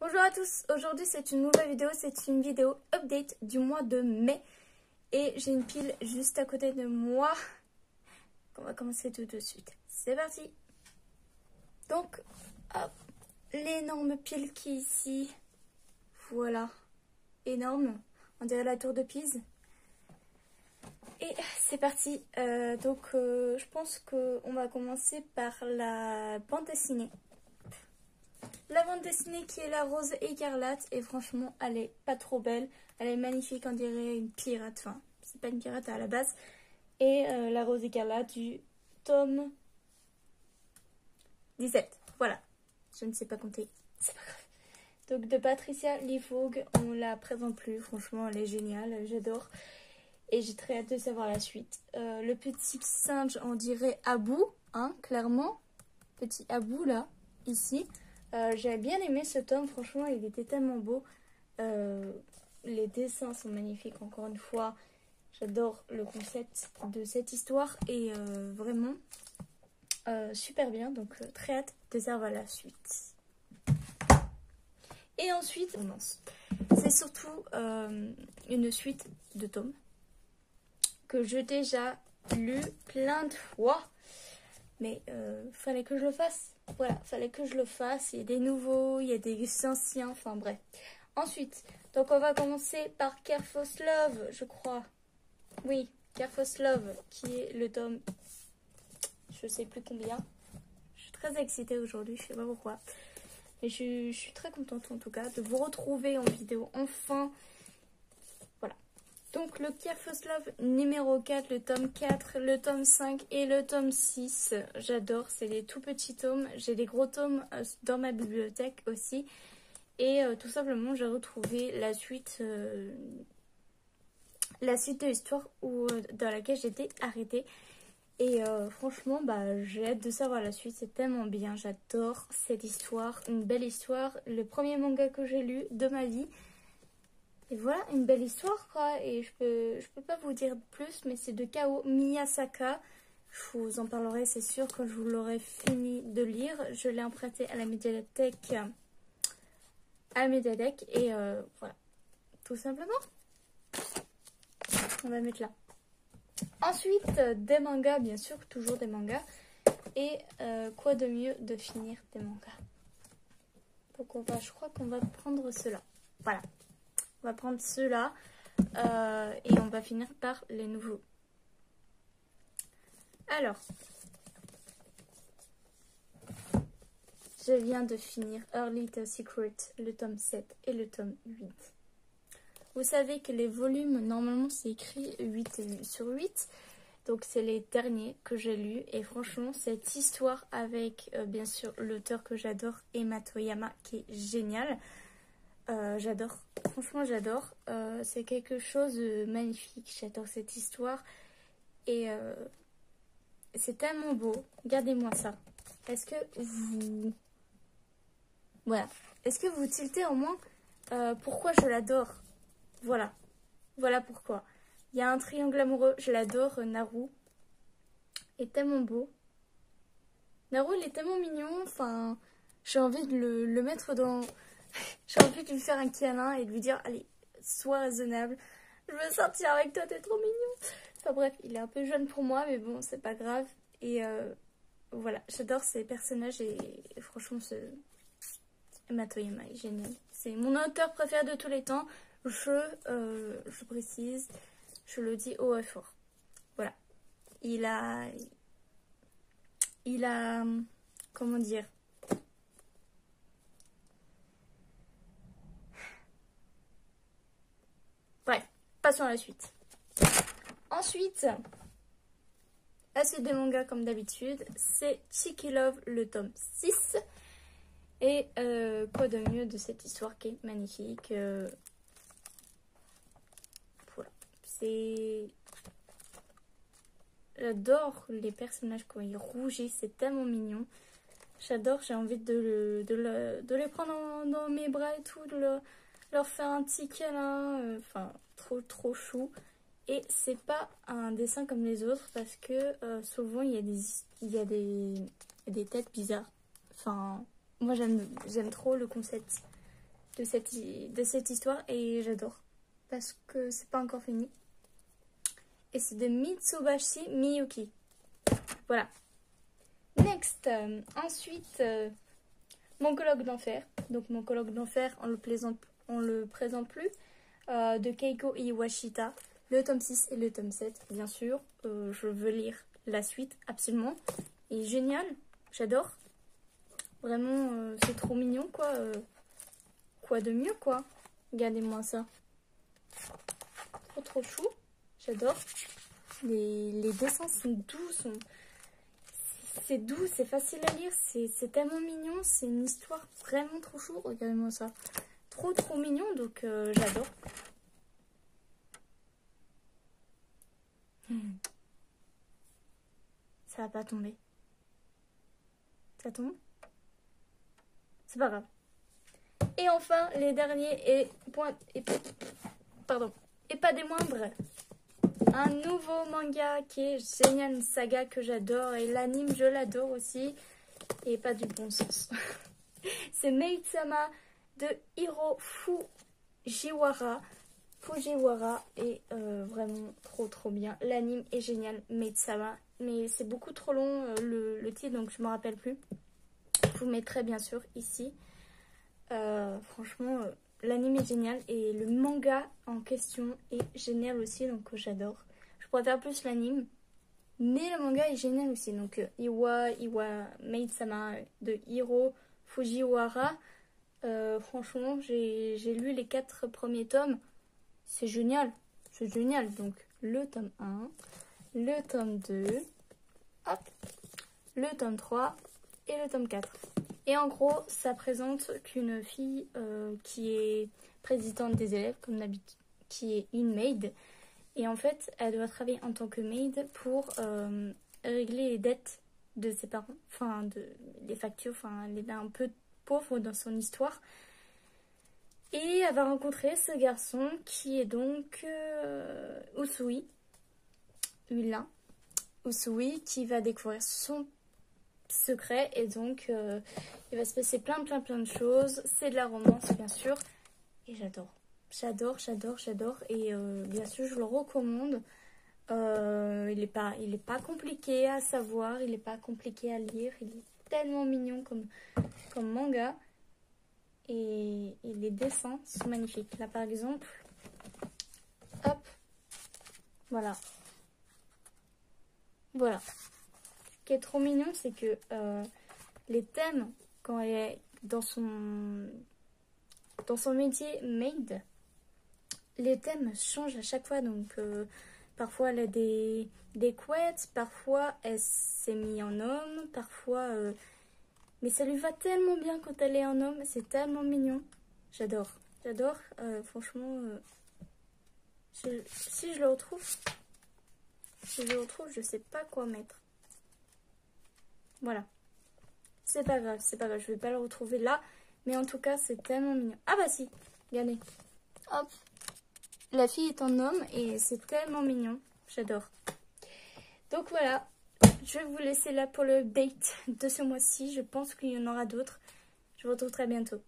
Bonjour à tous, aujourd'hui c'est une nouvelle vidéo, c'est une vidéo update du mois de mai. Et j'ai une pile juste à côté de moi. On va commencer tout de suite. C'est parti. Donc, hop, l'énorme pile qui est ici. Voilà, énorme. On dirait la tour de Pise. Et c'est parti. Je pense qu'on va commencer par la bande dessinée. La bande dessinée qui est La Rose Écarlate. Et franchement, elle est pas trop belle. Elle est magnifique, on dirait une pirate. Enfin, c'est pas une pirate à la base. Et La Rose Écarlate du tome 17. Voilà. Je ne sais pas compter. C'est pas grave. Donc de Patricia Lee Vogue, on la présente plus. Franchement, elle est géniale. J'adore. Et j'ai très hâte de savoir la suite. Le petit singe, on dirait Abou, hein, clairement. Petit Abou, là, ici. J'avais bien aimé ce tome, franchement, il était tellement beau. Les dessins sont magnifiques, encore une fois. J'adore le concept de cette histoire. Et vraiment, super bien. Donc, très hâte de savoir la suite. Et ensuite, c'est surtout une suite de tomes que j'ai déjà lu plein de fois, mais fallait que je le fasse. Voilà, fallait que je le fasse. Il y a des nouveaux, il y a des anciens, enfin bref. Ensuite, donc on va commencer par Kerphos Love, je crois. Oui, Kerphos Love, qui est le tome, je sais plus combien. Je suis très excitée aujourd'hui, je sais pas pourquoi. Mais je suis très contente en tout cas de vous retrouver en vidéo enfin. Donc le Kerphos Love numéro 4, le tome 4, le tome 5 et le tome 6. J'adore, c'est les tout petits tomes. J'ai des gros tomes dans ma bibliothèque aussi. Et tout simplement, j'ai retrouvé la suite de l'histoire dans laquelle j'étais arrêtée. Et franchement, j'ai hâte de savoir la suite. C'est tellement bien, j'adore cette histoire. Une belle histoire. Le premier manga que j'ai lu de ma vie. Et voilà, une belle histoire quoi, et je peux pas vous dire plus, mais c'est de Kao Miyasaka. Je vous en parlerai, c'est sûr, quand je vous l'aurai fini de lire. Je l'ai emprunté à la médiathèque. Et voilà, tout simplement. On va mettre là. Ensuite, des mangas, bien sûr, toujours des mangas. Et quoi de mieux de finir des mangas. Donc je crois qu'on va prendre cela. Voilà. On va prendre ceux-là et on va finir par les nouveaux. Alors, je viens de finir Early Little Secret, le tome 7 et le tome 8. Vous savez que les volumes, normalement, c'est écrit 8 sur 8. Donc, c'est les derniers que j'ai lus. Et franchement, cette histoire avec, bien sûr, l'auteur que j'adore, Emma Toyama, qui est génial. J'adore, franchement j'adore, c'est quelque chose de magnifique, j'adore cette histoire et c'est tellement beau. Regardez-moi ça, est-ce que vous tiltez au moins pourquoi je l'adore? Voilà pourquoi. Il y a un triangle amoureux, je l'adore. Naru est tellement beau, Naru il est tellement mignon, enfin j'ai envie de le mettre dans... J'ai envie de lui faire un câlin et de lui dire, allez, sois raisonnable. Je veux sortir avec toi, t'es trop mignon. Enfin bref, il est un peu jeune pour moi, mais bon, c'est pas grave. Et voilà, j'adore ces personnages et franchement, Emma Toyama est génial. C'est mon auteur préféré de tous les temps. Je précise, je le dis haut et fort. Voilà. Il a, comment dire, bref, passons à la suite. Ensuite, la suite des mangas comme d'habitude, c'est Cheeky Love, le tome 6. Et quoi de mieux de cette histoire qui est magnifique. Voilà. J'adore les personnages quand ils rougissent, c'est tellement mignon. J'adore, j'ai envie de les prendre dans mes bras et tout, de leur faire un petit câlin. Enfin, trop chou. Et c'est pas un dessin comme les autres parce que souvent il y a des têtes bizarres. Enfin, moi j'aime trop le concept de cette histoire et j'adore. Parce que c'est pas encore fini. Et c'est de Mitsubashi Miyuki. Voilà. Next. Ensuite, Mon colloque d'enfer. Donc mon colloque d'enfer, on le présente plus. De Keiko Iwashita. Le tome 6 et le tome 7, bien sûr. Je veux lire la suite, absolument. Et génial, j'adore. Vraiment, c'est trop mignon, quoi. Quoi de mieux, quoi. Regardez-moi ça. Trop chou. J'adore. Les dessins sont doux, c'est doux, c'est facile à lire, c'est tellement mignon, c'est une histoire vraiment trop chou. Regardez-moi ça. Trop mignon, donc j'adore. Ça va pas tomber. Ça tombe? C'est pas grave. Et enfin, les derniers et pas des moindres. Un nouveau manga qui est génial, une saga que j'adore. Et l'anime, je l'adore aussi. Et pas du bon sens. C'est Maid-sama de Hiro Fujiwara. Et vraiment trop bien. L'anime est génial, Maid-sama. Mais c'est beaucoup trop long le titre, donc je me rappelle plus. Je vous mettrai bien sûr ici. Franchement, l'anime est génial et le manga en question est génial aussi, donc j'adore. Je préfère plus l'anime, mais le manga est génial aussi. Donc Iwa Maid-sama de Hiro Fujiwara. Franchement, j'ai lu les 4 premiers tomes. C'est génial. Donc le tome 1, le tome 2, hop, le tome 3 et le tome 4. Et en gros, ça présente qu'une fille qui est présidente des élèves, comme d'habitude, qui est une maid. Et en fait, elle doit travailler en tant que maid pour régler les dettes de ses parents. Enfin, les factures. Enfin, elle est un peu pauvre dans son histoire. Et elle va rencontrer ce garçon qui est donc Usui. Usui, qui va découvrir son secret et donc il va se passer plein de choses. C'est de la romance bien sûr et j'adore et bien sûr je le recommande. Il est pas compliqué à savoir, il est pas compliqué à lire, il est tellement mignon comme manga et les dessins sont magnifiques. Là par exemple, hop, voilà. Ce qui est trop mignon, c'est que les thèmes, quand elle est dans son métier maid, les thèmes changent à chaque fois. Donc parfois elle a des couettes, parfois elle s'est mise en homme, parfois... mais ça lui va tellement bien quand elle est en homme, c'est tellement mignon. J'adore. Franchement, si je le retrouve, je sais pas quoi mettre. Voilà. C'est pas grave, je vais pas le retrouver là. Mais en tout cas, c'est tellement mignon. Ah bah si, regardez. Hop. La fille est en homme et c'est tellement mignon. J'adore. Donc voilà, je vais vous laisser là pour le update de ce mois-ci. Je pense qu'il y en aura d'autres. Je vous retrouve très bientôt.